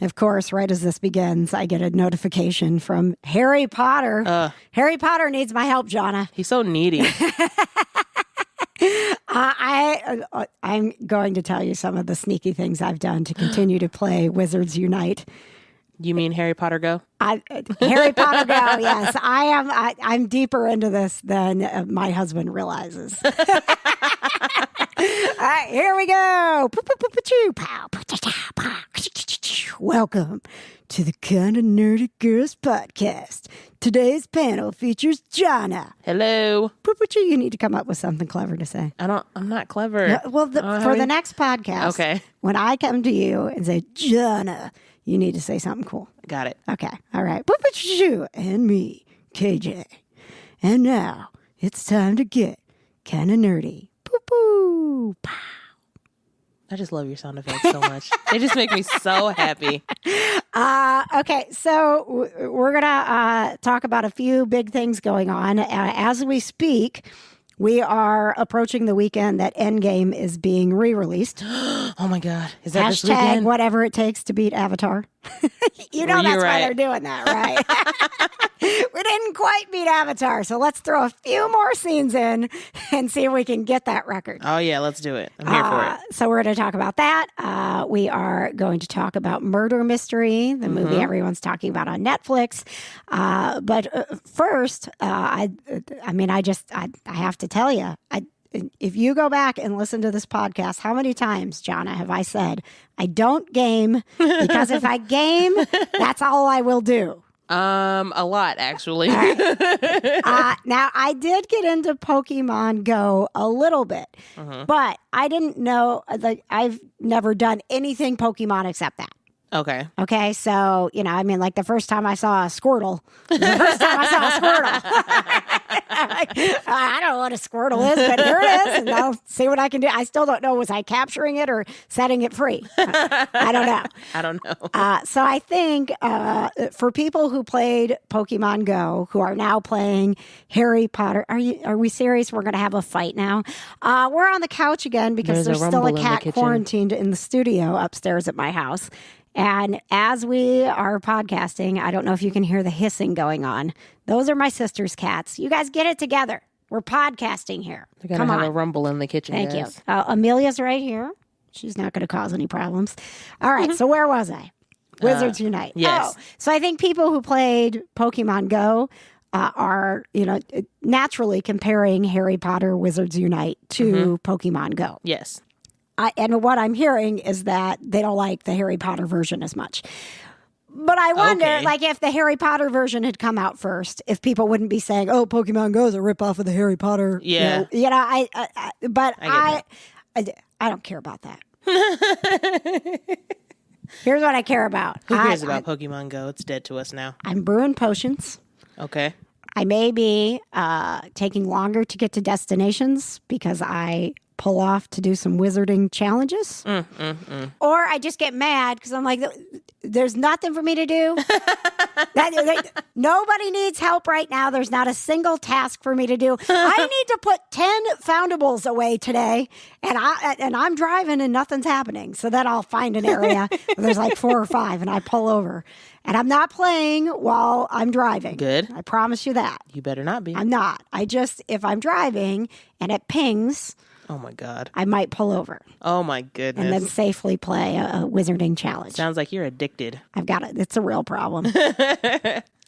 Of course, right as this begins, I get a notification from Harry Potter. Harry Potter needs my help, Jonna. He's so needy. I'm going to tell you some of the sneaky things I've done to continue to play Wizards Unite. You mean Harry Potter Go? Harry Potter Go, yes. I'm deeper into this than my husband realizes. All right, here we go. Welcome to the Kinda Nerdy Girls podcast. Today's panel features Jonna. Hello. You need to come up with something clever to say. I'm not clever. Well, for the next podcast, okay, when I come to you and say, Jonna, you need to say something cool. Got it. Okay. All right. And me, KJ. And now it's time to get kind of nerdy. Poo-poo. Pow. I just love your sound effects so much. They just make me so happy. Okay. So we're going to talk about a few big things going on. As we speak, we are approaching the weekend that Endgame is being re-released. Oh my God. Is that this Hashtag weekend? whatever it takes to beat Avatar. That's why they're doing that, right? We didn't quite beat Avatar, so let's throw a few more scenes in and see if we can get that record. Oh yeah, let's do it. I'm here for it. So we're going to talk about that. We are going to talk about Murder Mystery, the movie everyone's talking about on Netflix. But first, I have to tell you, if you go back and listen to this podcast, how many times, Jonna, have I said, I don't game because if I game, that's all I will do? A lot, actually. Right. Now, I did get into Pokemon Go a little bit, but I didn't know, I've never done anything Pokemon except that. Okay. So, like the first time I saw a Squirtle, I don't know what a Squirtle is, but here it is, and I'll see what I can do. I still don't know, was I capturing it or setting it free? I don't know. So I think for people who played Pokemon Go, who are now playing Harry Potter, are we serious? We're going to have a fight now. We're on the couch again because there's still a cat quarantined in the studio upstairs at my house. And as we are podcasting, I don't know if you can hear the hissing going on. Those are my sister's cats. You guys get it together. We're podcasting here. We're going to have a rumble in the kitchen. Thank you. Amelia's right here. She's not going to cause any problems. All right. So where was I? Wizards Unite. Yes. Oh, so I think people who played Pokemon Go are, naturally comparing Harry Potter Wizards Unite to Pokemon Go. Yes. And what I'm hearing is that they don't like the Harry Potter version as much. But I wonder, if the Harry Potter version had come out first, if people wouldn't be saying, "Oh, Pokemon Go is a ripoff of the Harry Potter." Yeah. I don't care about that. Here's what I care about. Who cares about Pokemon Go? It's dead to us now. I'm brewing potions. Okay. I may be taking longer to get to destinations because I pull off to do some wizarding challenges. Or I just get mad because I'm like, there's nothing for me to do. Nobody needs help right now. There's not a single task for me to do. I need to put 10 foundables away today, and I'm driving and nothing's happening. So then I'll find an area where there's like 4 or 5, and I pull over. And I'm not playing while I'm driving. Good. I promise you that. You better not be. I'm not. If I'm driving and it pings, oh my God, I might pull over. Oh my goodness. And then safely play a wizarding challenge. Sounds like you're addicted. I've got it. It's a real problem.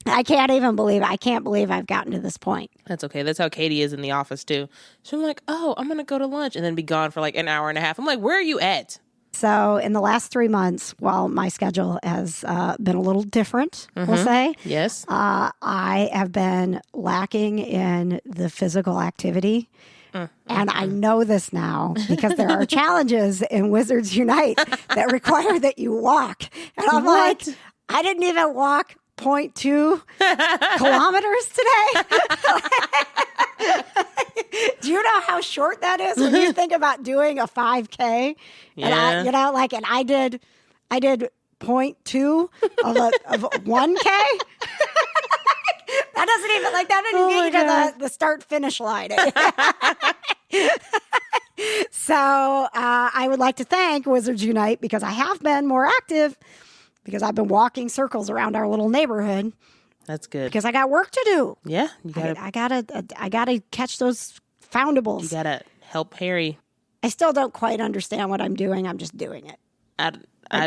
I can't believe I've gotten to this point. That's okay. That's how Katie is in the office too. So I'm like, oh, I'm going to go to lunch and then be gone for like an hour and a half. I'm like, where are you at? So in the last 3 months, while my schedule has been a little different, we'll say. Yes. I have been lacking in the physical activity. And I know this now because there are challenges in Wizards Unite that require that you walk. And I'm like, I didn't even walk 0.2 kilometers today. Do you know how short that is when you think about doing a 5K? Yeah. And I did 0.2 of 1K. That doesn't even get you to the start finish line. So I would like to thank Wizards Unite because I have been more active because I've been walking circles around our little neighborhood That's good. because I got work to do. Yeah, you gotta. I gotta catch those foundables. You gotta help Harry. I still don't quite understand what I'm doing. I'm just doing it. I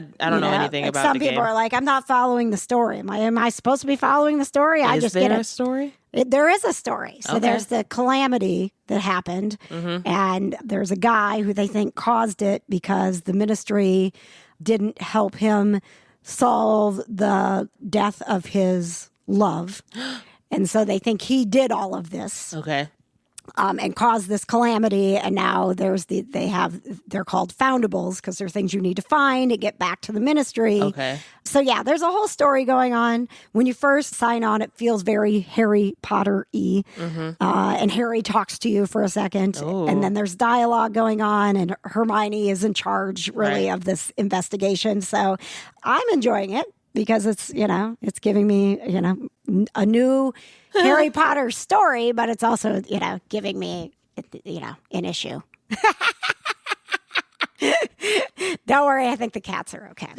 don't know anything about some the people game. are like, I'm not following the story. Am I supposed to be following the story? I just get there it. a story? There is a story. So Okay. there's the calamity that happened, and there's a guy who they think caused it because the ministry didn't help him solve the death of his love. And so they think he did all of this. Okay. And caused this calamity, and now they're called foundables because they're things you need to find to get back to the ministry. Okay. So yeah, there's a whole story going on. When you first sign on, it feels very Harry Potter-y, and Harry talks to you for a second, and then there's dialogue going on, and Hermione is in charge really of this investigation. So I'm enjoying it because it's giving me a new Harry Potter story, but it's also, giving me, an issue. Don't worry, I think the cats are okay.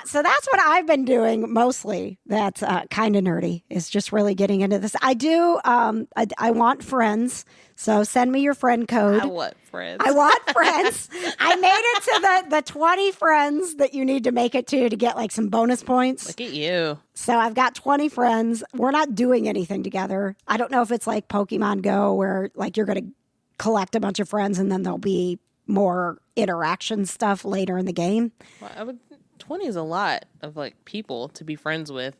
So that's what I've been doing mostly. That's kind of nerdy, is just really getting into this. I do, I want friends, so send me your friend code. I want friends. I want friends. I made it to the 20 friends that you need to make it to get like some bonus points. Look at you. So I've got 20 friends. We're not doing anything together. I don't know if it's like Pokemon Go where like you're going to collect a bunch of friends and then there'll be more interaction stuff later in the game. Well, 20 is a lot of like people to be friends with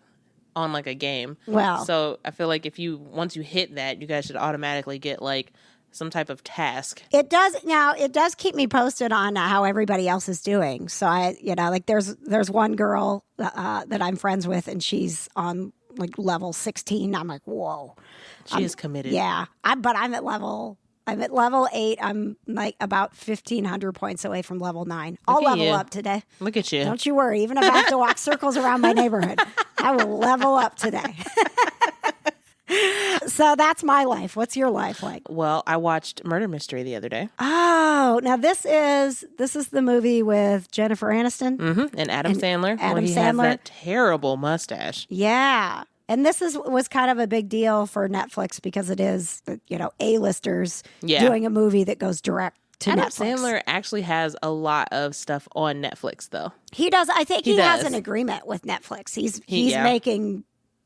on like a game. Well, so I feel like once you hit that, you guys should automatically get like some type of task. It does keep me posted on how everybody else is doing. So like there's one girl that I'm friends with, and she's on like level 16. I'm like, whoa. She is committed. Yeah. But I'm at level 8. I'm like about 1,500 points away from level 9. I'll level up today. Look at you. Don't you worry. Even if I have to walk circles around my neighborhood, I will level up today. So that's my life. What's your life like? Well, I watched Murder Mystery the other day. Oh, now this is the movie with Jennifer Aniston and Adam Sandler. Adam He Sandler has that terrible mustache. Yeah. And this was kind of a big deal for Netflix because it is, A-listers doing a movie that goes direct to Adam Netflix. Sandler actually has a lot of stuff on Netflix, though. He does. I think he has does. an agreement with Netflix. He's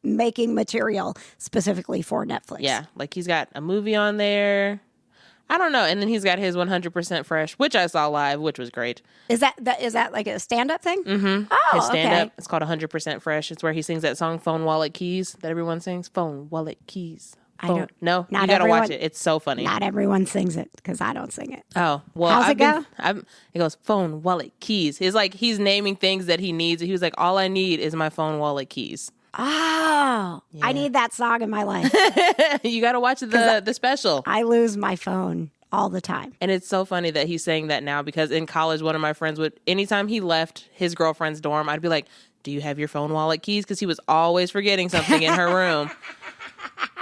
making material specifically for Netflix. Yeah, like he's got a movie on there. I don't know. And then he's got his 100% Fresh, which I saw live, which was great. Is that like a stand-up thing? Mm-hmm. Oh, his stand-up. okay. It's called 100% Fresh. It's where he sings that song, Phone, Wallet, Keys, that everyone sings. Phone, Wallet, Keys. Phone. I don't. No, not you got to everyone- watch it. It's so funny. Not everyone sings it because I don't sing it. Oh, well. How's it go? It goes, phone, wallet, keys. It's like he's naming things that he needs. He was like, all I need is my phone, wallet, keys. Oh, yeah. I need that song in my life. You got to watch the special. I lose my phone all the time. And it's so funny that he's saying that now because in college, one of my friends would, anytime he left his girlfriend's dorm, I'd be like, do you have your phone, wallet, keys? Because he was always forgetting something in her room.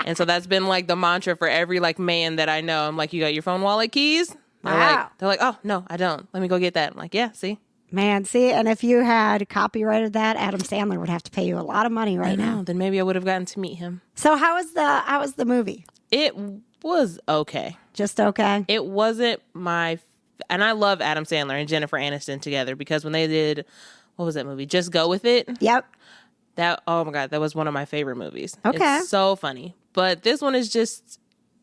And so that's been like the mantra for every like man that I know. I'm like, you got your phone, wallet, keys? Wow. They're like, oh, no, I don't. Let me go get that. I'm like, yeah, see? Man, see, and if you had copyrighted that, Adam Sandler would have to pay you a lot of money right now. Then maybe I would have gotten to meet him. So how was the movie? It was okay. Just okay? It wasn't and I love Adam Sandler and Jennifer Aniston together because when they did, what was that movie? Just Go With It. Yep. Oh my God, that was one of my favorite movies. Okay. It's so funny. But this one is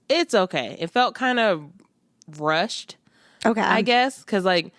it's okay. It felt kind of rushed. Okay. I guess, because like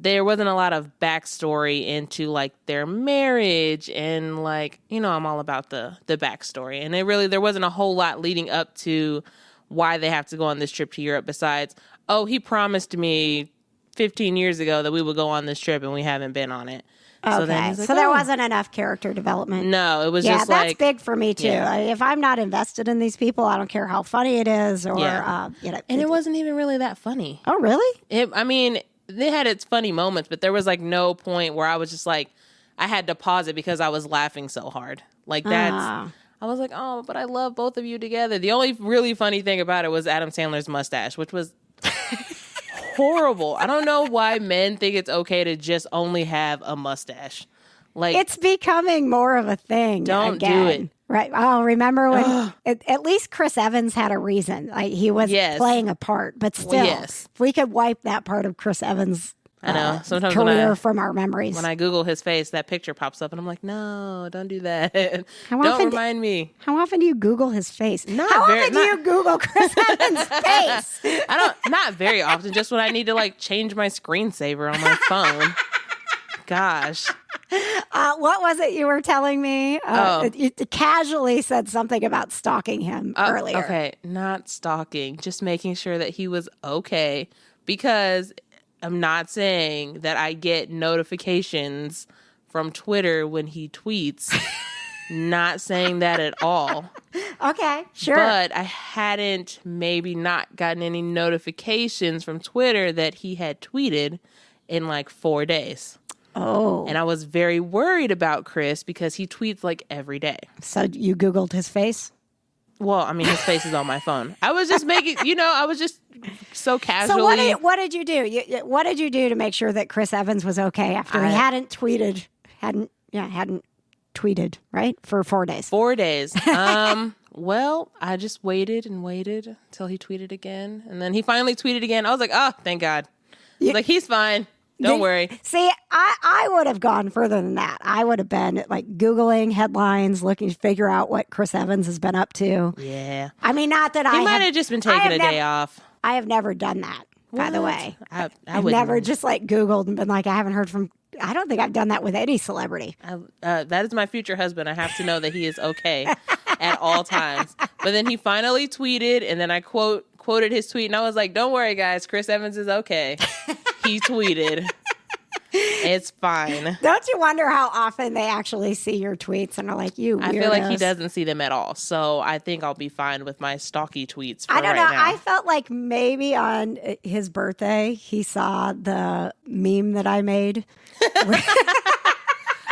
there wasn't a lot of backstory into like their marriage and like, I'm all about the backstory. And there wasn't a whole lot leading up to why they have to go on this trip to Europe besides, oh, he promised me 15 years ago that we would go on this trip and we haven't been on it. Okay. So there wasn't enough character development. No, it was just like... that's big for me, too. Yeah. If I'm not invested in these people, I don't care how funny it is or, And it wasn't even really that funny. Oh, really? It had its funny moments, but there was like no point where I was just like, I had to pause it because I was laughing so hard. Like I was like, oh, but I love both of you together. The only really funny thing about it was Adam Sandler's mustache, which was... horrible. I don't know why men think it's okay to just only have a mustache. Like, it's becoming more of a thing. Don't again. do it. Right. Oh, remember when at least Chris Evans had a reason. Like he was playing a part, but still, if we could wipe that part of Chris Evans' I know. Sometimes career from our memories. When I Google his face, that picture pops up, and I'm like, no, don't do that. Don't remind me. How often do you Google his face? How often do you Google Chris Evans' face? Not very often. Just when I need to like change my screensaver on my phone. Gosh. What was it you were telling me? You casually said something about stalking him earlier. Okay, not stalking, just making sure that he was okay. Because I'm not saying that I get notifications from Twitter when he tweets. Not saying that at all. Okay, sure. But I hadn't maybe not gotten any notifications from Twitter that he had tweeted in like 4 days. Oh. And I was very worried about Chris because he tweets like every day. So you Googled his face? Well, I mean, his face is on my phone. I was just making, I was just so casually. So what did you do? What did you do to make sure that Chris Evans was okay after he hadn't tweeted, right? For 4 days. 4 days. Well, I just waited and waited till he tweeted again. And then he finally tweeted again. I was like, oh, thank God. Like, he's fine. Don't worry. See, I would have gone further than that. I would have been like Googling headlines, looking to figure out what Chris Evans has been up to. Yeah. I mean, not that he might have just been taking a day off. I have never done that, by the way. I've never just like Googled and been like, I haven't heard from. I don't think I've done that with any celebrity. That is my future husband. I have to know that he is okay at all times. But then he finally tweeted, and then I quoted his tweet, and I was like, don't worry, guys. Chris Evans is okay. He tweeted. It's fine. Don't you wonder how often they actually see your tweets and are like, you weirdos. I feel like he doesn't see them at all. So I think I'll be fine with my stalky tweets for I don't know. now. I felt like maybe on his birthday, he saw the meme that I made.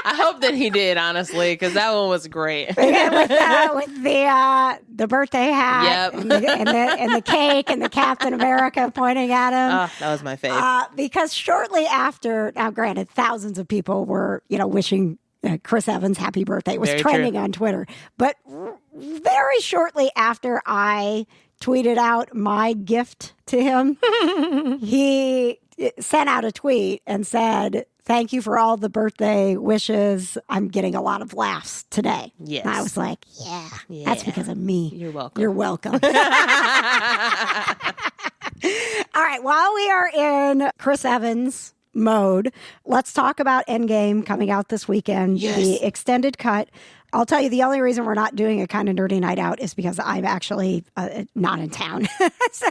I hope that he did, honestly, because that one was great. with the birthday hat, and the cake, and the Captain America pointing at him. Oh, that was my face. Because shortly after, now granted, thousands of people were, wishing Chris Evans happy birthday. It was Very trending true. on Twitter, but very shortly after I tweeted out my gift to him, he sent out a tweet and said, thank you for all the birthday wishes. I'm getting a lot of laughs today. Yes. And I was like, yeah, that's because of me. You're welcome. You're welcome. All right. While we are in Chris Evans mode, let's talk about Endgame coming out this weekend, the extended cut. I'll tell you, the only reason we're not doing a kind of nerdy night out is because I'm actually not in town.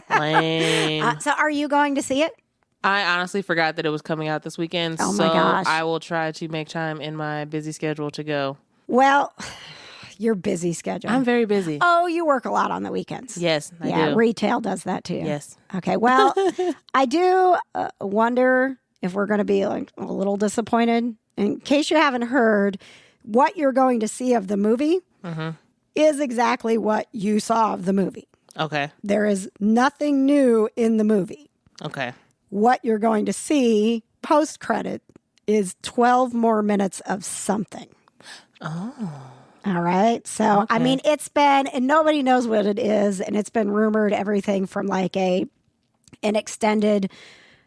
Lame. So are you going to see it? I honestly forgot that it was coming out this weekend. Oh, my gosh. I will try to make time in my busy schedule to go. Well, your busy schedule. I'm very busy. Oh, you work a lot on the weekends. Yes, I do. Retail does that too. Yes. Okay. Well, I do wonder if we're going to be like a little disappointed. In case you haven't heard, what you're going to see of the movie is exactly what you saw of the movie. Okay. There is nothing new in the movie. Okay. What you're going to see post-credit is 12 more minutes of something. Oh. All right. So, I mean, it's been, and nobody knows what it is, and it's been rumored everything from like an extended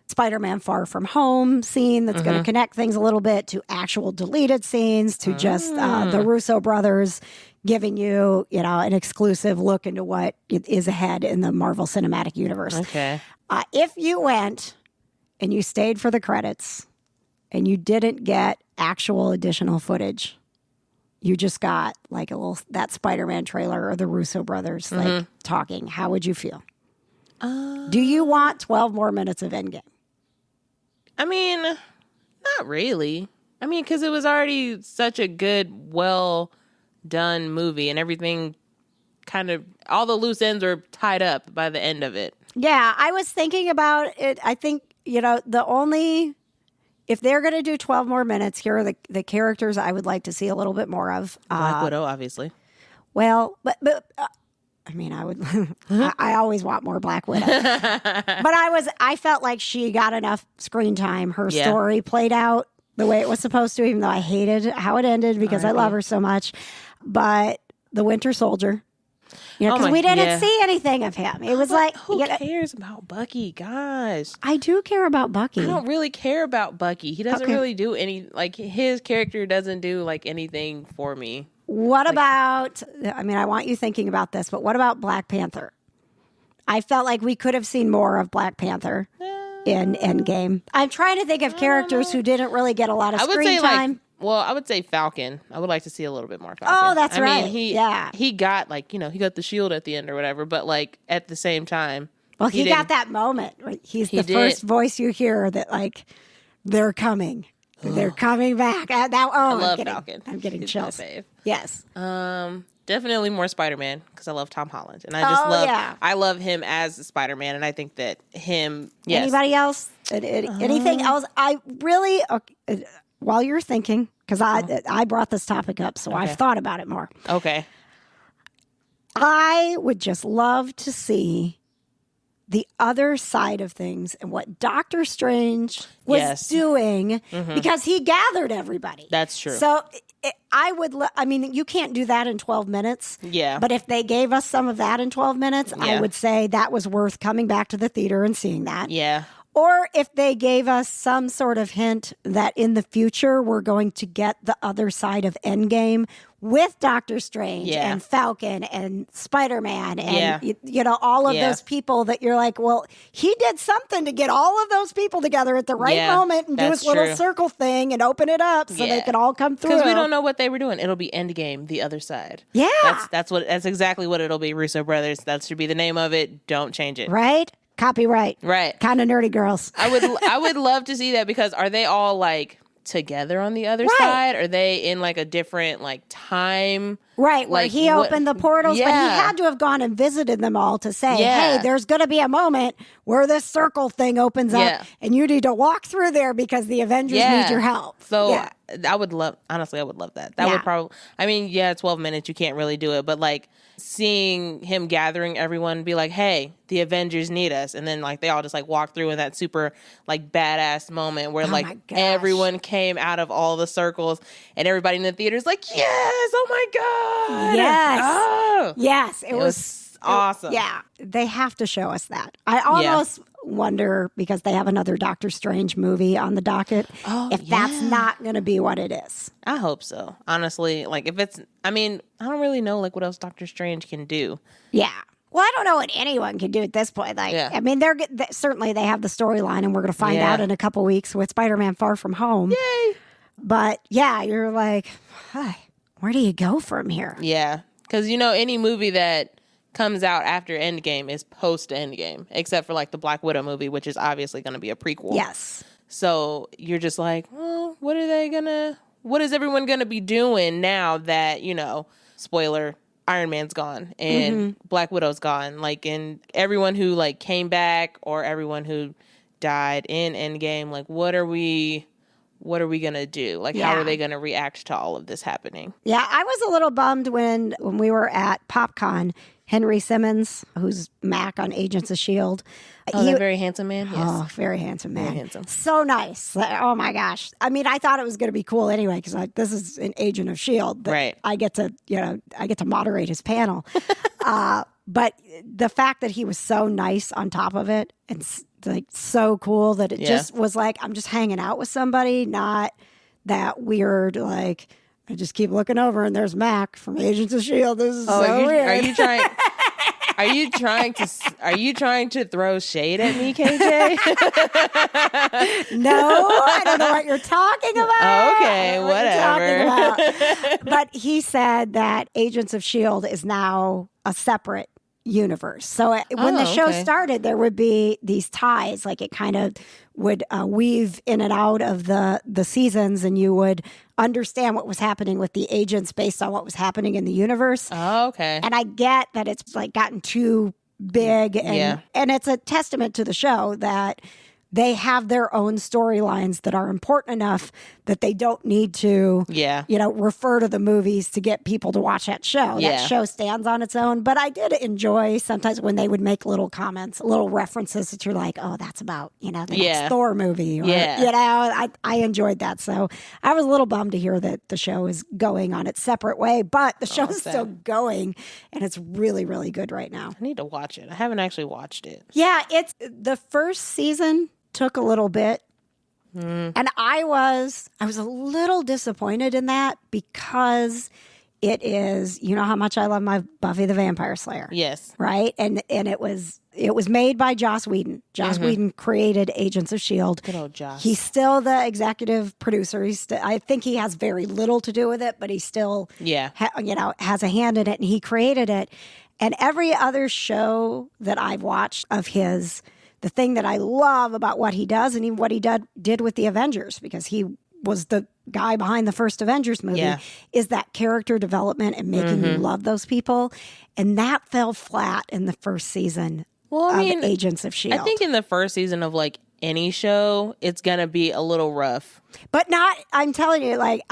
Spider-Man Far From Home scene that's going to connect things a little bit to actual deleted scenes to just the Russo brothers giving you, an exclusive look into what is ahead in the Marvel Cinematic Universe. Okay. If you went and you stayed for the credits and you didn't get actual additional footage, you just got like that Spider-Man trailer or the Russo brothers like talking, how would you feel? Do you want 12 more minutes of Endgame? I mean, not really. I mean, because it was already such a good, well done movie and everything kind of, all the loose ends are tied up by the end of it. Yeah, I was thinking about it. I think, if they're going to do 12 more minutes, here are the characters I would like to see a little bit more of. Black Widow, obviously. Well, but I mean, I would, I always want more Black Widow. But I felt like she got enough screen time. Her story played out the way it was supposed to, even though I hated how it ended because I love her so much. But the Winter Soldier, because we didn't see anything of him. It was like, who cares about Bucky? Gosh. I do care about Bucky. I don't really care about Bucky. He doesn't really do any, like, his character doesn't do, like, anything for me. What about, I mean, I want you thinking about this, but what about Black Panther? I felt like we could have seen more of Black Panther in Endgame. I'm trying to think of characters who didn't really get a lot of screen time. I would say Falcon. I would like to see a little bit more Falcon. Oh, that's right. Mean, he got, like, he got the shield at the end or whatever, but, like, at the same time. Well, he got that moment. He's the first voice you hear that, like, they're coming. They're coming back. I love Falcon. I'm getting chills. My fave. Yes. Definitely more Spider-Man because I love Tom Holland, and I just I love him as Spider-Man, and I think that him. Yes. Anybody else? Anything else? I really. While you're thinking, because I brought this topic up, so I've thought about it more. Okay. I would just love to see the other side of things and what Doctor Strange was doing because he gathered everybody. That's true. So I would, I mean, you can't do that in 12 minutes. Yeah. But if they gave us some of that in 12 minutes, I would say that was worth coming back to the theater and seeing that. Yeah. Or if they gave us some sort of hint that in the future we're going to get the other side of Endgame with Doctor Strange and Falcon and Spider-Man and, all of those people that you're like, well, he did something to get all of those people together at the right moment and do his little circle thing and open it up so they could all come through. Because we don't know what they were doing. It'll be Endgame, the other side. Yeah. That's exactly what it'll be, Russo Brothers. That should be the name of it. Don't change it. Right? Copyright. Right. Kind of nerdy girls. I would love to see that because are they all like together on the other side? Are they in like a different like time? Right, where he opened the portals, but he had to have gone and visited them all to say, hey, there's going to be a moment where this circle thing opens up and you need to walk through there because the Avengers need your help. So I would love that. That would probably, 12 minutes, you can't really do it, but like seeing him gathering everyone be like, hey, the Avengers need us. And then like they all just like walk through in that super like badass moment where everyone came out of all the circles and everybody in the theater is like, yes, oh my God. Yes. Oh. Yes. It was awesome. Yeah. They have to show us that. I almost wonder, because they have another Doctor Strange movie on the docket, if that's not going to be what it is. I hope so. Honestly, like if it's, I don't really know like what else Doctor Strange can do. Yeah. Well, I don't know what anyone can do at this point. Like, certainly they have the storyline, and we're going to find out in a couple weeks with Spider-Man Far From Home. Yay! But yeah, you're like, hi, where do you go from here? Yeah, because any movie that comes out after Endgame is post Endgame, except for like the Black Widow movie, which is obviously going to be a prequel. Yes. So you're just like, well, what is everyone going to be doing now that, spoiler, Iron Man's gone and Black Widow's gone, like, and everyone who like came back or everyone who died in Endgame, like, what are we going to do? Like, how are they going to react to all of this happening? Yeah, I was a little bummed when we were at PopCon. Henry Simmons, who's Mac on Agents of S.H.I.E.L.D. That very handsome man? Yes. Oh, very handsome man. Very handsome. So nice. Oh, my gosh. I thought it was going to be cool anyway, because this is an agent of S.H.I.E.L.D. Right. I get to moderate his panel. But the fact that he was so nice on top of it and like so cool that it just was like, I'm just hanging out with somebody, not that weird, like, I just keep looking over and there's Mac from Agents of S.H.I.E.L.D. This is so weird. Are you trying to throw shade at me, KJ? No, I don't know what you're talking about. Okay, whatever. But he said that Agents of S.H.I.E.L.D. is now a separate universe. So when the show started, there would be these ties, like it kind of would weave in and out of the seasons, and you would understand what was happening with the agents based on what was happening in the universe. Oh, okay. And I get that it's like gotten too big, and it's a testament to the show that they have their own storylines that are important enough that they don't need to, refer to the movies to get people to watch that show. Yeah. That show stands on its own. But I did enjoy sometimes when they would make little comments, little references that you're like, oh, that's about, the next Thor movie. Or, I enjoyed that. So I was a little bummed to hear that the show is going on its separate way, but the show is still going, and it's really, really good right now. I need to watch it. I haven't actually watched it. Yeah, it's the first season took a little bit. And I was a little disappointed in that because it is, you know how much I love my Buffy the Vampire Slayer. Yes. Right? And it was made by Joss Whedon. Joss Whedon created Agents of S.H.I.E.L.D. Good old Joss. He's still the executive producer. I think he has very little to do with it, but he still has a hand in it, and he created it. And every other show that I've watched of his, the thing that I love about what he does and even what he did with the Avengers, because he was the guy behind the first Avengers movie, is that character development and making you love those people. And that fell flat in the first season of Agents of S.H.I.E.L.D. I think in the first season of like any show, it's going to be a little rough. But I'm telling you, like,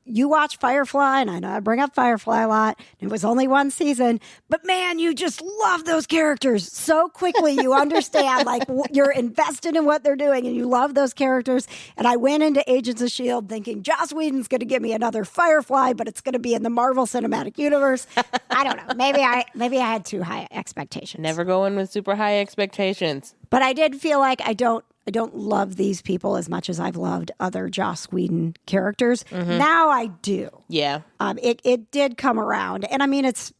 you watch Firefly, and I know I bring up Firefly a lot. It was only one season, but man, you just love those characters so quickly. You understand, like, you're invested in what they're doing, and you love those characters. And I went into Agents of S.H.I.E.L.D. thinking Joss Whedon's going to give me another Firefly, but it's going to be in the Marvel Cinematic Universe. I don't know. Maybe I had too high expectations. Never go in with super high expectations. But I did feel like I don't love these people as much as I've loved other Joss Whedon characters. Now I do. Yeah. It did come around. And I mean, it's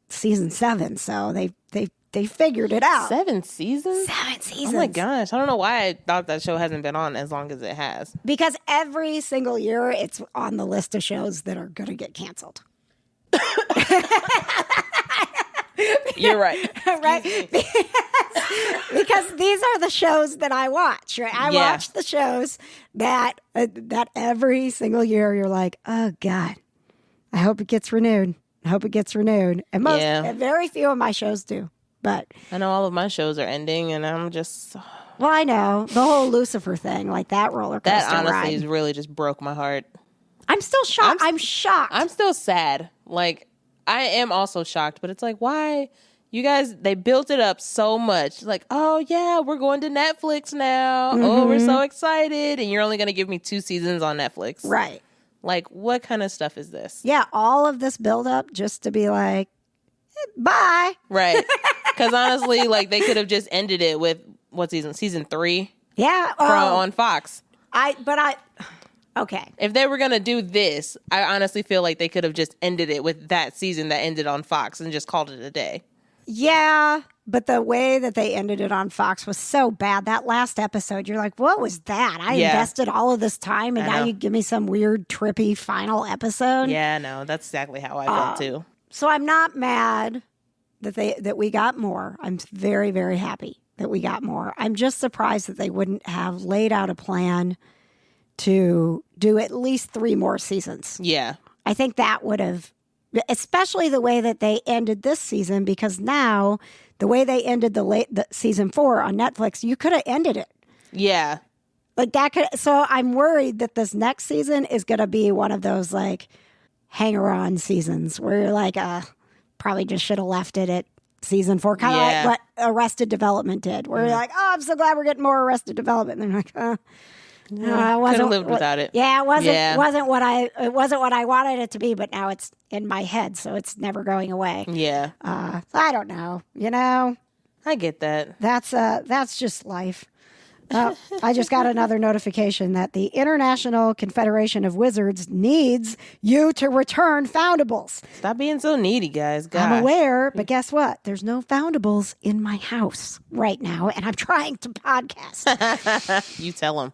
season 7, so they figured it out. 7 seasons? 7 seasons. Oh my gosh. I don't know why I thought that show hasn't been on as long as it has. Because every single year it's on the list of shows that are going to get canceled. You're right. Right? Because these are the shows that I watch, right? I watch the shows that every single year you're like, oh God, I hope it gets renewed. I hope it gets renewed. And very few of my shows do. But I know all of my shows are ending, and I'm just... Well, I know. The whole Lucifer thing, like that roller coaster That honestly ride. has really just broke my heart. I'm still shocked. I'm shocked. I'm still sad. Like, I am also shocked, but it's like, why? You guys, they built it up so much. Like, oh, yeah, we're going to Netflix now. Oh, we're so excited. And you're only going to give me 2 seasons on Netflix. Right. Like, what kind of stuff is this? Yeah, all of this buildup just to be like, bye. Right. Because honestly, like, they could have just ended it with, what season? Season 3? Yeah. On Fox. Okay. If they were going to do this, I honestly feel like they could have just ended it with that season that ended on Fox and just called it a day. Yeah, but the way that they ended it on Fox was so bad. That last episode, you're like, what was that? I invested all of this time, and now you give me some weird, trippy final episode. Yeah, no, that's exactly how I felt too. So I'm not mad that we got more. I'm very, very happy that we got more. I'm just surprised that they wouldn't have laid out a plan to do at least 3 more seasons. Yeah. I think that would have... Especially the way that they ended this season, because now the way they ended the season 4 on Netflix, you could have ended it. Yeah. Like that could. So I'm worried that this next season is going to be one of those like hanger-on seasons where you're like, probably just should have left it at season 4, kind of like what Arrested Development did, where you're like, oh, I'm so glad we're getting more Arrested Development. And they're like, I could have lived without it. Yeah, it wasn't what I wanted it to be, but now it's in my head, so it's never going away. Yeah. I don't know. I get that. That's just life. I just got another notification that the International Confederation of Wizards needs you to return foundables. Stop being so needy, guys. Gosh. I'm aware, but guess what? There's no foundables in my house right now, and I'm trying to podcast. You tell them.